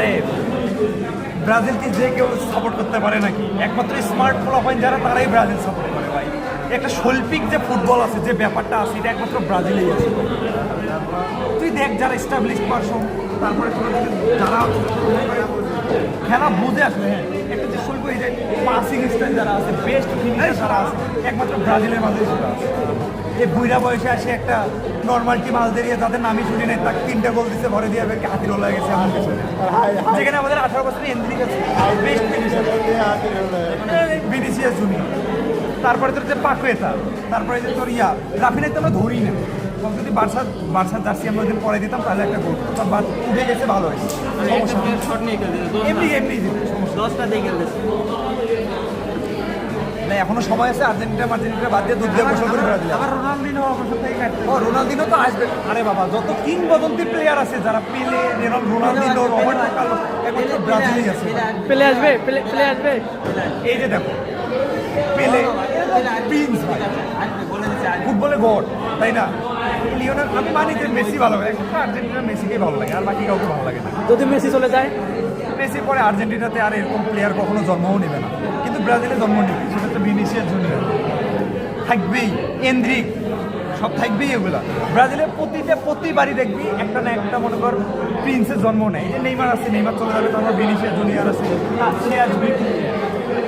আরে ব্রাজিলকে যে কেউ সাপোর্ট করতে পারে নাকি? একমাত্র স্মার্ট ফলাফল যারা তারাই ব্রাজিল সাপোর্ট করে ভাই। একটা শৈল্পিক যে ফুটবল আছে, যে ব্যাপারটা আছে, এটা একমাত্র ব্রাজিলেই আছে। তুই দেখ যারা এস্টাবলিশ পারসন, তারপরে যারা খেলা বুঝে আসলে, হ্যাঁ একটা যে শৈল্প, এই যে পাসিং স্টাইল যারা আছে, বেস্ট ফিনিশার যারা আছে, একমাত্র ব্রাজিলের মাঝে সেটা আছে। এই বুড়া বয়সে আসে একটা নর্মাল টিম আলজেরিয়া, যাদের নামই শুনি নেই, তাকে 3টা গোল দিচ্ছে, ভরে দিয়ে হাতির হয়ে গেছে এমন কিছু। যেখানে আমাদের 18 বছরের এন্ট্রি আছে, বেস্ট ফিনিশার ভিনিসিয়াস জুনিয়র, তারপরে তোর যে পাকুয়েতা, তারপরে যে তোর রাফিনাই তো আমরা ধরি না। যদি বার্সার জার্সি আমরা যদি পরে দিতাম তাহলে একটা গোল, বাট উঠে গেছে, ভালো হয়েছে। এমনি এমনি 10টা দিয়ে খেলতেছে। এখনো সময় আছে। আর্জেন্টিনা বাদ দিয়ে দুধ দিয়ে গোসল করে ব্রাজিল। আবার রোনালদিনো অবসর থেকে কাটতে। রোনালদিনো তো আসবে। আরে বাবা, যত কিংবদন্তি প্লেয়ার আছে, যারা পেলে, রোনালদিনো, রবার্টো কার্লোস, একমাত্র ব্রাজিলই আছে। পেলে আসবে, পেলে আসবে। এই যে দেখো, পেলে প্রিন্স ভাই, ফুটবলে গড, তাই না? লিওনেল, আমি মানি যে মেসি ভালো লাগে, আর্জেন্টিনা মেসিকেই ভালো লাগে, আর বাকি কাউকে ভালো লাগে না। যদি মেসি চলে যায়, মেসি পরে আর্জেন্টিনাতে আর এরকম প্লেয়ার কখনো জন্মও নেবে না, কিন্তু ব্রাজিলে জন্ম নেবে। সেটা তো ভিনিসিয়াস জুনিয়র থাকবেই, এন্দ্রিক, সব থাকবেই। এগুলা ব্রাজিলের প্রতিবারই দেখবি একটা না একটা, মনে কর, প্রিন্সের জন্ম নেয়। এই যে নেইমার আছে, নেইমার চলে যাবে, তারপর ভিনিসিয়াস জুনিয়র আছে, সে আসবে।